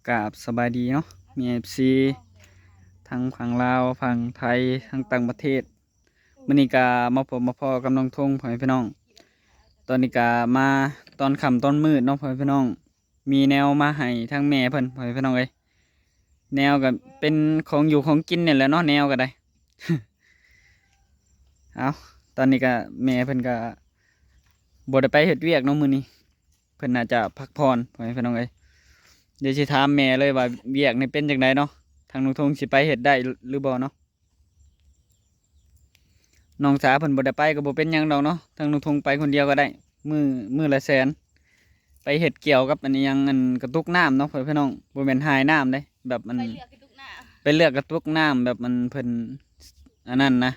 กราบสบายดีเนาะมีเอฟซีทั้งฝั่งลาวฝั่งไทยทั้งต่างประเทศมื้อนี้ก็มาพบมาพอกับน้องทงพ่อแม่พี่น้องตอนนี้ก็มาตอนค่ำตอนมืดเนาะพ่อแม่พี่น้องมีแนวมาให้ทั้งแม่เพิ่นพ่อแม่พี่น้องเอ้ยแนวก็เป็นของอยู่ของกินนี่แหละเนาะแนวก็ได้ เอาตอนนี้ก็แม่เพิ่นก็บ่ได้ไปเฮ็ดเวียกเนาะมื้อนี้เพิ่นน่าจะพักผ่อนพ่อแม่พี่น้องเอ้ยเดี๋ยวสิถามแม่เลยว่าเวียกนี่เป็นจังไดเนาะทางน้องทงสิไปเฮ็ดได้หรือบ่เนาะน้องสาวเพิ่นบ่ได้ไปก็บ่เป็นหยังดอกเนาะทางน้องทงไปคนเดียวก็ได้มื้อละแสนไปเฮ็ดเกี่ยวกับอันนี้หยังอันกระตุกน้ำเนาะพ่อพี่น้องบ่แม่นหายน้ำเด้แบบมันไปเลือกกระตุกหน้าไปเลือกกระตุกน้ำแบบมันเพิ่นอันนั้นนะ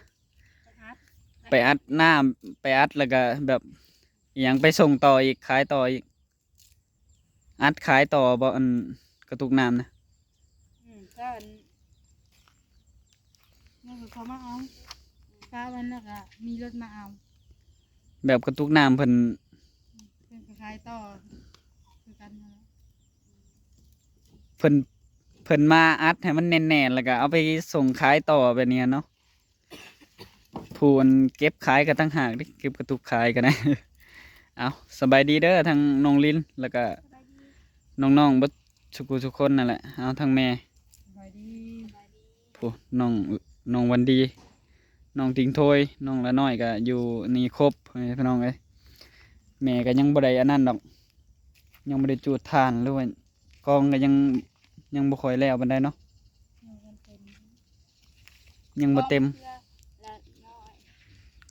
ไปอัดน้ำไปอัดแล้วก็แบบอหยังไปส่งต่ออีกขายต่ออีกอัดขายต่อบ่อันกระตุกน้ำนะ ก็นี่คือเขามาเอาฟ้าวันแล้วก็มีรถมาเอาแบบกระตุกน้ำเพิ่นเป็นคล้ายๆต่อคือกันนั่นแหละเพิ่นเพิ่นมาอัดให้มันแน่นๆแล้วก็เอาไปส่งขายต่อแบบนี้เนาะผู้อันเก็บขายก็ตั้งหากดิเก็บกระตุกขายกันนะ เอาสบายดีเด้อทางน้องลินแล้วก็น้องๆเบิดทุกคนนั่นแหละเอาทางแม่สบายดีผู้น้องวันดีน้องติงโทยน้องละน้อยก็อยู่นี่ครบพี่น้องเอ้ยแม่ก็ยังบ่ได้อันนั้นดอกยังบ่ได้จูดทานหรือว่ากองก็ยังบ่ค่อยแล้วปานใดเนาะยังบ่เต็ม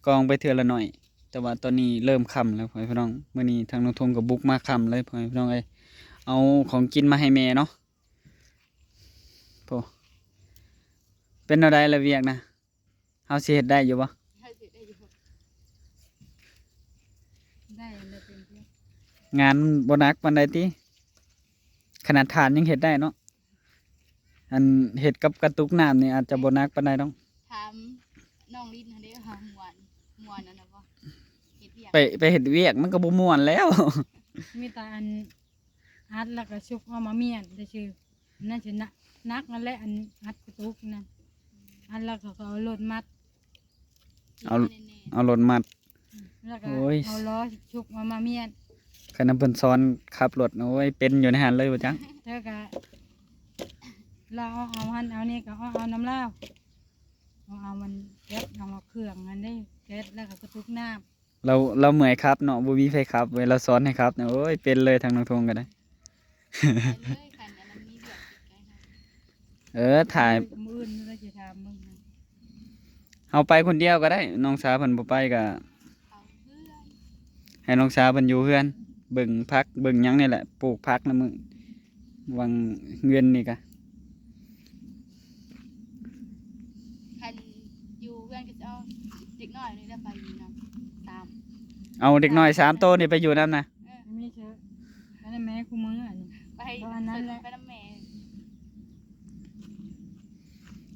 กองไปเทื่อละหน่อยแต่ว่าตอนนี้เริ่มค่ำแล้วพี่น้องมื้อนี้ทางน้องทงก็บุกมาค่ำเลยพี่น้องเอ้ยเอาของกินมาให้แม่เนาะโพเป็นอะไรละเวียกนะเฮาสิเฮ็ดได้อยู่บ่ได้เลยเป็นเพื่อนงานบ่หนักปานใดติขนาดฐานยังเฮ็ดได้เนาะอันเฮ็ดกับกระตุกน้ำนี่อาจจะบ่หนักปานใดดอกถามน้องลิ้นเด้อค่ะมวนนั่นนะบ่เฮ็ดเวียกไปเฮ็ดเวียกมันก็บ่ม่วนแล้ว มีแต่อันอัดแล้วก็ชุบเอามาเมียนได้ชื่อนั่นสินักนั่นแหละอันอัดกระตุกนั่นอันแล้วก็เอารถมัดเอารถมัดแล้วก็โอ้ยเอาล้อชุบเอามาเมียนคันนำเพิ่นสอนขับรถโอ้ยเป็นอยู่ในหันเลยบ่จัง เธอก็เราเอาหันเอานี่ก็เอาน้ำเหล้าเอามันแก๊สเอาเครื่องอันนี้แก๊สแล้วก็กระตุกน้ำเราเมื่อยครับเนาะบ่มีไฟครับเวลาสอนให้ครับเนี่ยโอ้ยเป็นเลยทางน้องทงก็ได้ เลยขันอันนั้นมีเบียดติดไกลนะถ่าย มืออื่นเราจะทำมึง เฮาไปคนเดียวก็ได้น้องสาวเพิ่นบ่ไปก็เอาเพื่อน ให้น้องสาวเพิ่นอยู่เฮือนเบิ่งผักเบิ่งหยังนี่แหละปลูกผักนำมึงวังเงินนี่ก็ ขันอยู่เพื่อนก็จะเอาเด็กน้อยนี่ได้ไปอยู่นะตาม เอาเด็กน้อย3โตวนี่ไปอยู่นำนะ ไม่เชื่ออันนั้นแม่กูมืออันนี้ไปอันนั้นแหละไปน้ำแม่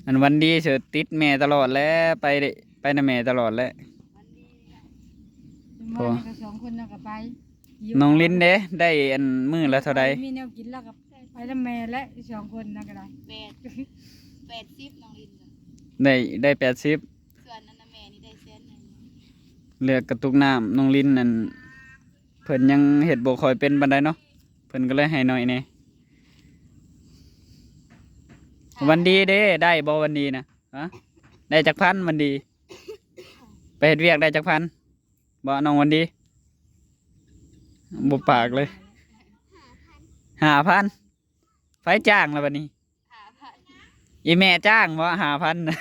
อันวันดีเสิติดแม่ตลอดแล้วไปนำแม่ตลอดแล้ว วันดีพอกับสองคนน่ะก็ไป น้องลิ้นเด้ได้อันมื้อละเท่าใดมีแนวกินแล้วก็ไปน้ำแม่และสองคนน่ะก็ได้80น้องลินได้80ส่วนนั้นน่ะแม่นี่ได้100,000เลือกกระตุกน้ำน้องลิ้นนั่นเพิ่นยังเฮ็ดบ่ค่อยเป็นปานใดเนาะเพิ่นก็เลยให้น้อยแหน่วันดีเด้ได้บ่วันดีนะฮะได้จักพันวันดีไปเฮ็ดเวียกได้จักพันบ่น้องวันดีบ่ปากเลย5,000ไฟจ้างแล้วบัดนี้5,000อีแม่จ้างบ่5,000 มื้อ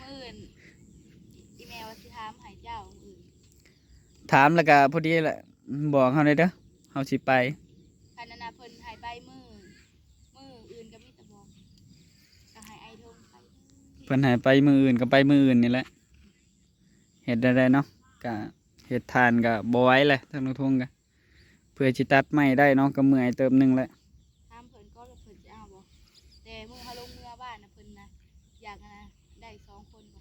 อื่นอีแม่ว่าสิถามให้เจ้ามื้ออื่น ถามแล้วก็พอดีแหละบอกเฮาได้เด้อเฮาสิไปคันนั้นน่ะเพิ่นให้ใบมื้ออื่นก็มีแต่บอกก็ให้ไอ้ทงไป เพิ่นให้ไปมื้ออื่นก็ไปมื้ออื่นนี่แหละเฮ็ดได้เนาะก็เฮ็ดทานก็บ่ไหวเลยทางน้องทงก็เพื่อสิตัดไม้ได้เนาะก็เมื่อยเติมหนึงแหละถามเพิ่นก็แล้วเพิ่นจะเอาบ่แต่มื้อเฮาลงเมื่อบ้านน่ะเพิ่นนะอยากนะได้2คนบ่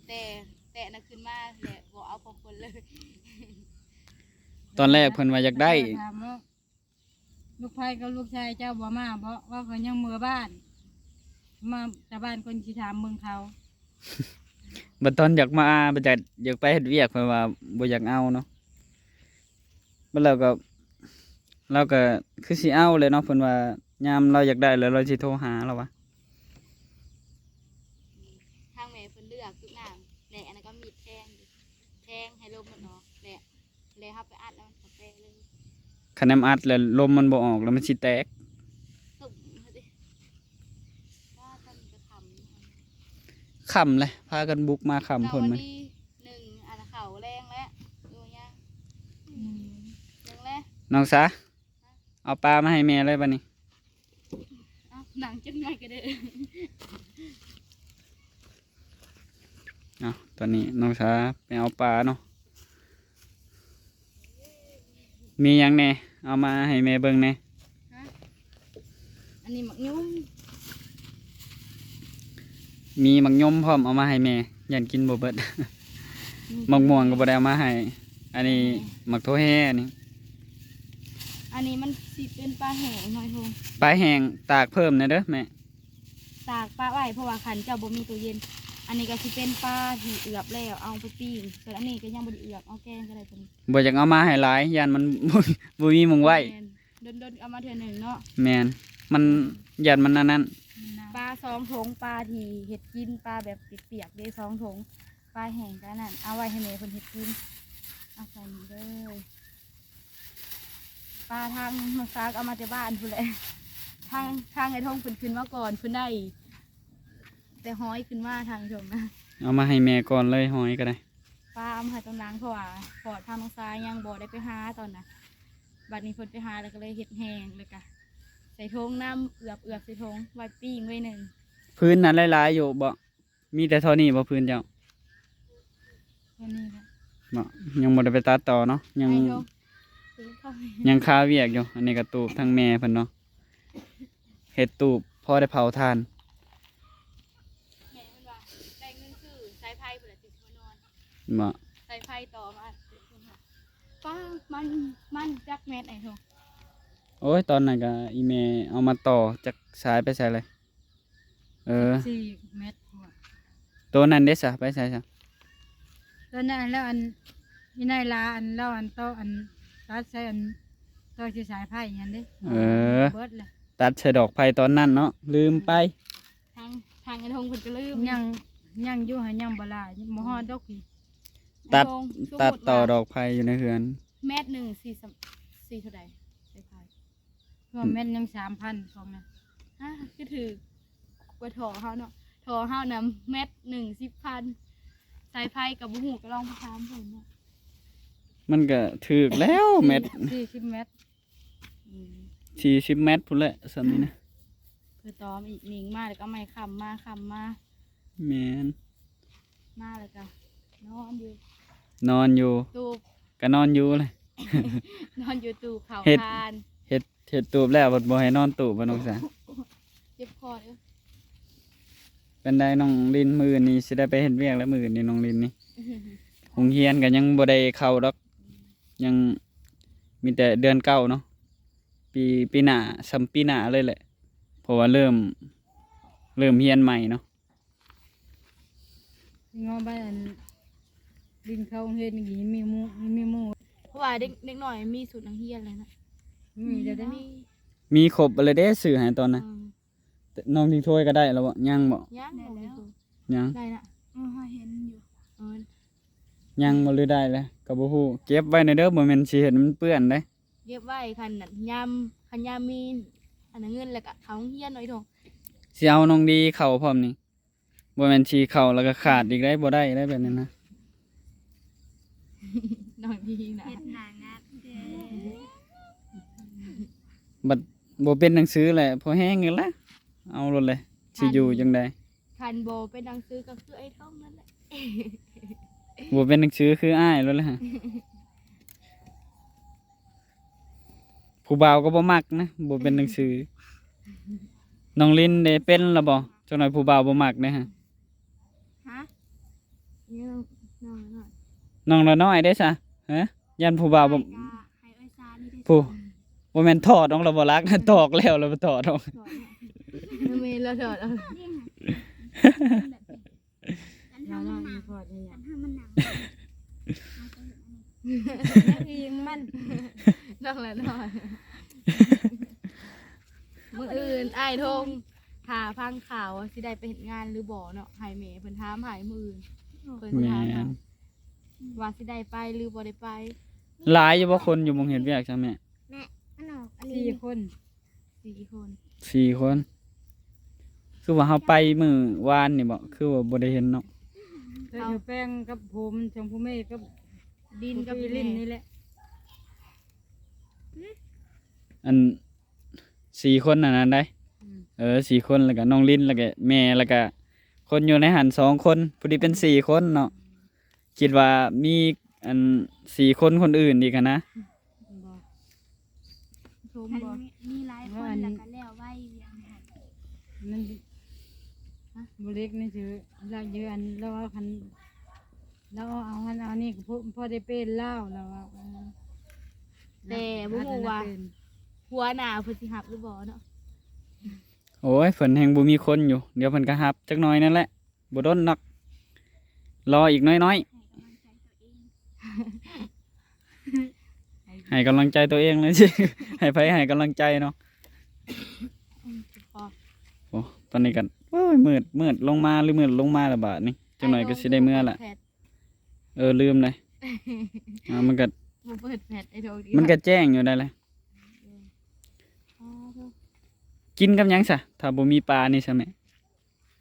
แต่น่ะขึ้นมาแหละบ่เอาพอคนเลย ตอนแรกเพิ่นว่าอยากได้ ลูกไผ่กับลูกชายเจ้าบ่มาเพราะว่าเขายังเมื่อบ้าน มาแต่บ้านคนสิถามเมืองเขา บัดตอนอยากมาบัดอยากไปเฮ็ดเวียกเพิ่นว่าบ่อยากเอาเนาะบัดเราก็คือสิเอาเลยเนาะเพิ่นว่ายามเราอยากได้แล้วเราสิโทรหาเราวะ ทางแม่เพิ่นเลือกทุกน้ำแหละอันนั้นก็มีดแทงดิแทงให้ลมมันออกแหละเลยเฮาไปอัดแล้วมันก็แตกเลย คะแนนอัดแล้วลมมันบ่ออกแล้วมันสิแตก ตุ่มเฮาดิว่าตอนนี้ก็ขำค่ำเลยพากันบุกมาค่ำ เรา เพิ่น วัน มัน นี้หนึ่งอันเขาแรงแล้วดูยังหนึ่งแล้ว น้องสาเอาปลามาให้แม่เลยบัดนี้ เอาหนังจังไงก็ได้ เอาตอนนี้น้องสาไปเอาปลาเนาะมีหยังแน่เอามาให้แม่เบิ่งแน่ อันนี้หมักยุ่ง มีหมักยมพร้อมเอามาให้แม่ยันกินบ่เบิด หมักม่วงก็บ่ได้เอามาให้อันนี้หมักโทแห่นี่ อันนี้มันสิเป็นปลาแห้งหน่อยทง ปลาแห้งตากเพิ่มหน่อยเด้อแม่ ตากปลาไว้เพราะว่าขันเจ้าบ่มีตู้เย็น อันนี้ก็สิเป็นปลาที่เอือบแล้วเอาไปปิ้งส่วนอันนี้ก็ยังบ่ได้เอือบเอาแกงก็ได้ตัวนี้ บ่อยากเอามาให้หลายยันมัน บ่มีหมองไว้ โดนๆเอามาเทื่อหนึ่งเนาะ แม่นมันยันมันอันนั้น ปลาสองถุงปลาที่เห็ดกินปลาแบบเปียกๆได้สองถุงปลาแห้งก็นั่นเอาไว้ให้แม่เพิ่นเห็ดกินเอาใส่นี่เลยปลาทางน้องซากเอามาจากบ้านพุ่นแหละทางไอ้ทงเพิ่นขึ้นมาก่อนเพิ่นได้ แต่ห้อยขึ้นมาทางชมนะ เอามาให้แม่ก่อนเลยหอยก็ได้ ปลาเอามาให้ตรงนั้นเพราะว่าปอดทางน้องซายยังบ่ได้ไปหาตอนน่ะบัดนี้เพิ่นไปหาแล้วก็เลยเห็ดแห้งเลยกะใส่ทงน้ำเอือบใส่ทงไว้ปิ้งไว้หนึ่ง พื้นนั้นหลายๆอยู่บ่มีแต่เท่านี้บ่พื้นเจ้า แค่นี้แหละ บ่ยังบ่ได้ไปตัดต่อเนาะยัง ให้ทงซื้อเข้าไป ยังคาเวียกอยู่อันนี้ก็ตูบทั้งแม่เพิ่นเนาะเฮ็ดตูบพอได้เผาทาน แม่มันว่าได้เงินซื้อสายไฟเพื่อติดหัวนอน บ่ สายไฟต่อมาติดหัวนอนป้ามันจักแมทไอ้ทง โอ้ยตอนนั้นก็อีแม่เอามาต่อจากสายไปใส่เลย4 เมตรกว่า ตัวนั้นเด้ซะไปใส่ซะ แล้วนั่นแล้วอันนี่นายลาอันแล้วอันโตอันตัดใส่อันโตสิสายไผ่อย่างนั้นเด้ เบิดเลย ตัดใส่ดอกไผ่ตอนนั้นเนาะลืมไป ทางไอ้ทงเพิ่นก็ลืม ยังอยู่หายังบ่หลายบ่ฮอดดอกพี่ ตัด ไอ้ธงสมมุ ตัดต่อ ว่า ดอกไผ่อยู่ในเฮือน แมทหนึ่งสี่เท่าไหร่สายไฟ รวมเม็ดยัง3,000ของนะ ฮะคือถือกว่าถอเฮาเนาะถอเฮานะแมท10,000สายไฟกับบุหูก็ลองไปถามเพิ่นเนาะ มันก็ถูกแล้วเม็ด 40 เมตร 40 เมตรพุ่นแหละซั่นนี่นะ คือตอมอีกหนิงมาแล้วก็ไม่คำมา แม่น มาแล้วก็นอนอยู่ นอนอยู่ ตูบ ก็นอนอยู่เลย นอนอยู่ตูบเขา เฮ็ด ทาน เฮ็ดตูบแล้วบ่ให้นอนตูบบ่น้องสา เจ็บคอเด้อ เป็นได้น้องลินมื้อนี้สิได้ไปเฮ็ดเวียกแล้วมื้อนี้น้องลินนี่โรงเรียนก็ยังบ่ได้เข้าดอกยังมีแต่เดือนเก้าเนาะปีหน้าซ้ำปีหน้าเลยแหละเพราะว่าเริ่มเรียนใหม่เนาะ งอบ้านดินเข้าเฮ็ดนี่มีหมู่ เพราะว่าเด็กหน่อยมีสูตรนังเฮียนเลยนะ มีเดี๋ยวได้ มี มีครบเลยเด้ซื้อให้ตอนนั้น อืม แต่น้องทิ้งถ้วยก็ได้แล้วบ่ยังบ่ ยังได้แล้ว ยัง ได้นะเห็นอยู่เออ ยังบ่หรือได้แล้วก็บ่ฮู้เก็บไว้ในเด้อบ่แม่นสิเห็นมันเปื้อนเด้ เก็บไว้คันน่ะคันยามมีอันนั้นเงินแล้วก็เขาเฮียนหน่อยทง สิเอาน้องดีเข้าพร้อมนี่บ่แม่นสิเข้าแล้วก็ขาดอีกได้บ่ได้ได้แบบนั้นนะ หน่อยดีนะ บัดบ่เป็นหนังสือแหละพอแห้งกันละเอาโลดเลยสิอยู่จังได๋ คันโบเป็นหนังสือก็คือไอ้ท่องนั่นแหละ บ่เป็นหนังสือคืออ้ายโลดเลยฮะผู้บ่าวก็บ่มักนะบ่เป็นหนังสือน้องลินได้เป็นแล้วบ่จังหน่อยผู้บ่าวบ่มักเด้ฮะ ฮะนี่น้องหน่อย น้องละน้อยเด้ซะฮะยันผู้บ่าวบ่ ให้ไอ้ซานี่ได้ ผู้ บ่แม่นถอดน้องเราบ่รักนะตอกแล้วเราบ่ถอดออก เมย์เราถอดเอา เราเนาะอีพอดนี่ ยิงมันนอกแล้วนอนมื้ออื่นอ้ายทงถ้าฟังข่าวว่าสิได้ไปเฮ็ดงานหรือบ่เนาะให้แม่เพิ่นถามให้มื้ออื่นเพิ่น แม่ ถาม น ว่าสิได้ไปหรือบ่ได้ไป หลายอยู่บ่คนอยู่หม่องเฮ็ดเวียกจ้ะแม่ 4 คน 4 คน 4 คน คือว่าเฮาไปมื้อวานนี่บ่คือว่าบ่ได้เห็นเนาะ แต่อยู่แป้งกับผมชมพูเมฆกับ ดินกับ พี่ ลิ ลิ้ น นนี่แหละ อัน4 คนนั่นได้ 4 คนแล้วก็น้องลิ้นแล้วก็แม่แล้วก็คนอยู่ในหัน2 คนพอดีเป็น4 คนเนาะคิดว่ามีอัน4 คนคนอื่นอีกอะนะ บ่ ชมบ่ มีหลายคนแล้วก็แล้วไว้เวียงหัน มันบ่เล็กนี่ชื่อเราเยอะอันเราเอาคันเราเอาอันเอานี่ก็พอได้เป็นเหล้าแล้วว่า แต่บ่ฮู้ว่าหัวหน้าเพิ่นสิรับหรือบ่เนาะ โอ้ยเพิ่นแฮงบ่มีคนอยู่เดี๋ยวเพิ่นก็ฮับจักหน่อยนั่นแหละบ่ดนนักรออีกน้อยๆให้กำลังใจตัวเองเลยสิ ให้ไผให้กำลังใจเนาะ พอ โอ้ตอนนี้กันโอ้ยมืดลงมาหรือมืดลงมาละบาดนี่จังหน่อยก็สิได้เมื่อละลืมเลยมันก็ บ่เปิดแพทไอ้โดดี มันก็แจ้งอยู่ได้เลย อ๋อเด้อ กินกับหยังซะถ้าบ่มีปลานี่ใช่ไหม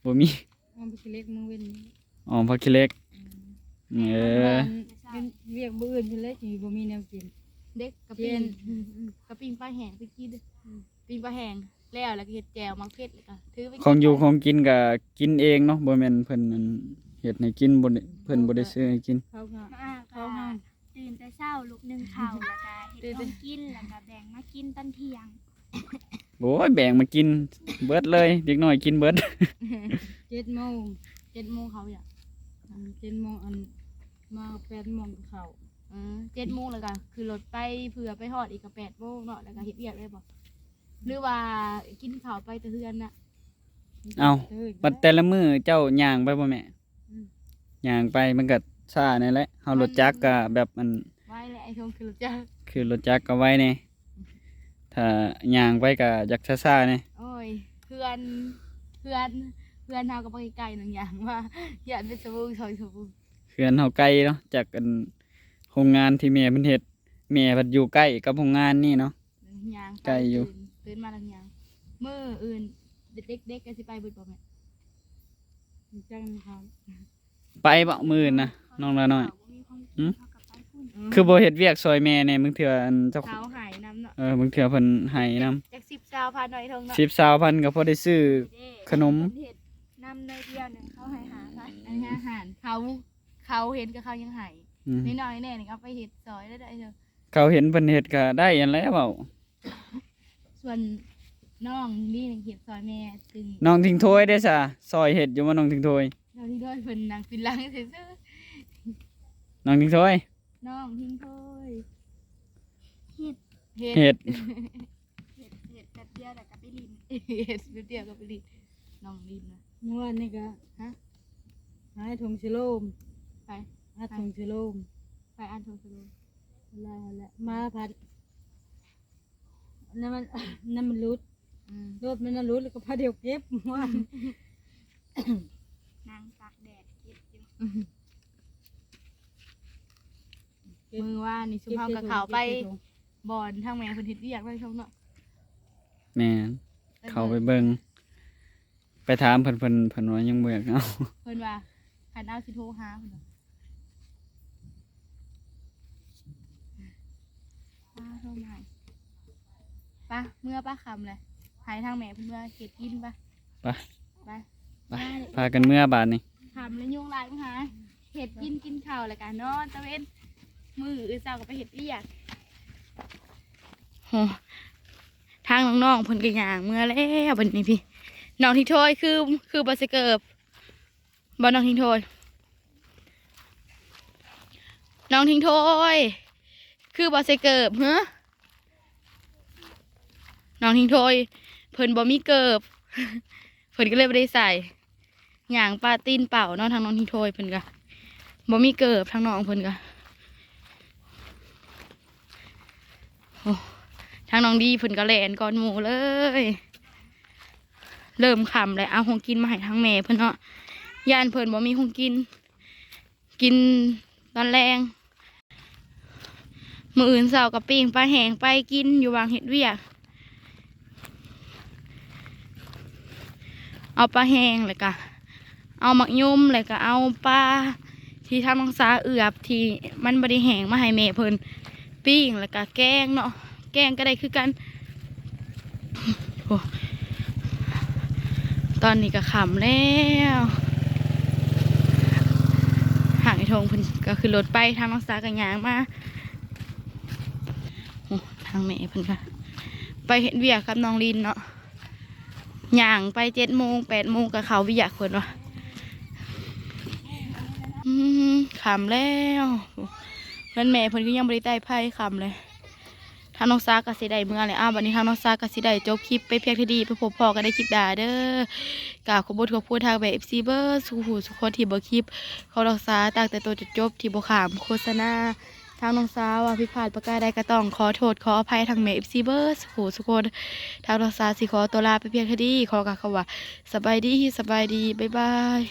บ่มี เอาไปเล็กมือเว้น อ๋อผักขี้เหล็กเป็นเรียกบ่อื่นอยู่เลยสิบ่มีแนวกิน เด็กกับปิ้งกับปิ้งปลาแห้งไปกินปิ้งปลาแห้งแล้วก็เฮ็ดแจ่วมักเผ็ดแล้วก็ถือไป ของอยู่ของกินก็กินเองเนาะบ่แม่นเพิ่นนั่นเฮ็ดให้กินบ่ได้เพิ่นบ่ได้ซื้อให้กิน เขาก็ มา เขา ก็ ห้าม ตื่นแต่เช้าลุกนึ่งข้าวแล้วก็เฮ็ดของกินแล้วก็แบ่งมากินตอนเที่ยง โอ้ยแบ่งมากินเบิดเลยเด็กน้อยกินเบิด 7 โมง 7 โมงเขาอย่าง 7 โมงอันมา8 โมงก็เข้า 7 โมงแล้วก็คือรถไปเผื่อไปฮอดอีกก็8 โมงเนาะแล้วก็เฮ็ดเวียกได้บ่หรือว่ากินข้าวไปแต่เฮือนน่ะ เอ้าบัดแต่ละมื้อเจ้าย่างไปบ่แม่ย่างไปมันก็ช้านั่นแหละเฮารถจักรก็แบบมัน ไว้แหละไอ้ทงคือรถจักร คือรถจักรก็ไว้แน่ถ้าย่างไปก็อยากช้าๆแน่ โอ้ยเพื่อนเฮาก็บ่ไกลๆหนึงอย่างว่าอยากเป็นสบู่ซอยสบู่ เฮือนเฮาไกลเนาะจากอันโรงงานที่แม่เพิ่นเฮ็ดแม่เพิ่นอยู่ใกล้กับโรงงานนี่เนาะ ย่างไป ไกลอยู่ ตื่นมาแล้วย่างมื้ออื่นเด็กๆก็สิไปเบิดบ่แม่ จังครับ ไปบ่มื้อนะน้องละน้อย บ่มีของ หื กิ ม นเขาก็ไปพุ่น คือบ่เฮ็ดเวียกซอยแม่แน่มึงเถื่ออันเจ้า เช้าหายน้ำเนาะ มึงเถื่อเพิ่นให้นำ จัก10 20พันหน่อยเทงเนาะ 10-20,000ก็พอได้ซื้อ ขนม เฮ็ดนำในเดียวหนึงเขาให้หาค่ะ อันนี้อาหารเขาเห็นกับเขายังหาย อืม น้อยๆแน่นี่เอาไปเฮ็ดซอยได้เด้อ เขาเห็นเพิ่นเฮ็ดก็ได้อันแล้วเว้า ส่วนน้องนี่เฮ็ดซอยแม่จึง น้องทิ้งถ้วยได้ซะซอยเฮ็ดอยู่บ่น้องทิ้งถ้วย เราที่ด้วยเพิ่นนางปินหลังซื่อ น้องทิ้งถ้วย ๆน้องทิ้งถ้วย เฮ็ด เฮ็ด เฮ็ด เฮ็ดแป๊บเดียวแล้วก็ไปลิน เฮ็ดเดียวก็ไปดิน้องดินนะ เมื่อวานนี่ก็ ฮะ หายถุงสิโลม ไป หาถุงสิโลม ไปอ่านโทรศัพท์ แล้วมาพัดนั่นมัน นั่นมันรุดรถมันน่ะรุดแล้วก็พาเดียวเก็บว่าน นางตากแดดเก็บอยู่ มือว่านี่สุภาพกับเขาไปบ่อนทางแม่เพิ่นเฮ็ดเวียกไว้ช่องเนาะ แม่นเข้าไปเบิ่งไปถามเพิ่นว่ายังบ่อยากเอา เพิ่นว่าคันเอาสิโทรหาเพิ่นว่าโทรมาให้ปะเมื่อป้าคำเลยหายทางแม่เพิ่นเมื่อเก็บกินปะ ไป ไป ไปพากันเมื่อบาดนี้ ทำแล้วยุงลายมั้งหาเห็ดกินข้าวแล้วกันนอนตะเวนมือเช้าก็ไปเห็ดเวียกโหทางน้องๆเพิ่นก็ย่างเมื่อแล้วบัดนี้พี่น้องทิ้งโทยคือบ่สิเกิบบ่น้องทิ้งโทยน้องทิ้งโทยคือบ่สิเกิบฮะ น้องทิ้งโทยเพิ่นบ่มีเกิบ เพิ่นก็เลยบ่ได้ใส่หยางปลาตีนเป่าเนาะทางน้องทิ้งโทยเพิ่นก็บ่มีเกิบทางน้องเพิ่นก็โอ้ทางน้องดีเพิ่นก็แล่นก่อนหมู่เลย เริ่มค่ำแล้วเอาของกินมาให้ทางแม่เพิ่นเนาะย่านเพิ่นบ่มีของกินกินตอนแรงมื้ออื่นเช้ากับปิ้งปลาแห้งไปกินอยู่วางเฮ็ดเวียกเอาปลาแห้งเลยกะเอาหมักยุ่มเลยกะเอาปลาที่ทางน้องสาเอือบที่มันบ่ได้แห้งมาให้แม่เพิ่นปิ้งแล้วก็แกงเนาะแกงก็ได้คือกันโอ้ตอนนี้ก็ค่ำแล้วห่างไอ้ทงเพิ่นก็คือรถไปทางน้องสาก็ย่างมาโอ้ทางแม่เพิ่นก็ไปเฮ็ดเวียกกับน้องลินเนาะย่างไป7 โมง 8 โมงกับเขาวิยาเพิ่นว่าค่ำแล้วเพิ่นแม่เพิ่นก็ยังบ่ได้ใต้ไผ่ค่ำเลยทางน้องซาก็สิได้เมื่อเลยบัดนี้ทางน้องซาก็สิได้จบคลิปไปเพียงเท่านี้ไปพบพ่อกันในคลิปหน้าเด้อกราบขอบคุณทางแบบ FC เบอร์สุขุสุขคนที่บ่คลิปเขาน้องซาตั้งแต่ตัวจนจบที่บ่ขามโฆษณาทางน้องซาว่าผิดพลาดประการใดก็ต้องขอโทษขออภัยทางแม่ FC เบอร์สุขุสุขคนทางน้องซาสิขอตัวลาไปเพียงเท่านี้ขอกล่าวคำว่าสบายดีบ๊ายบาย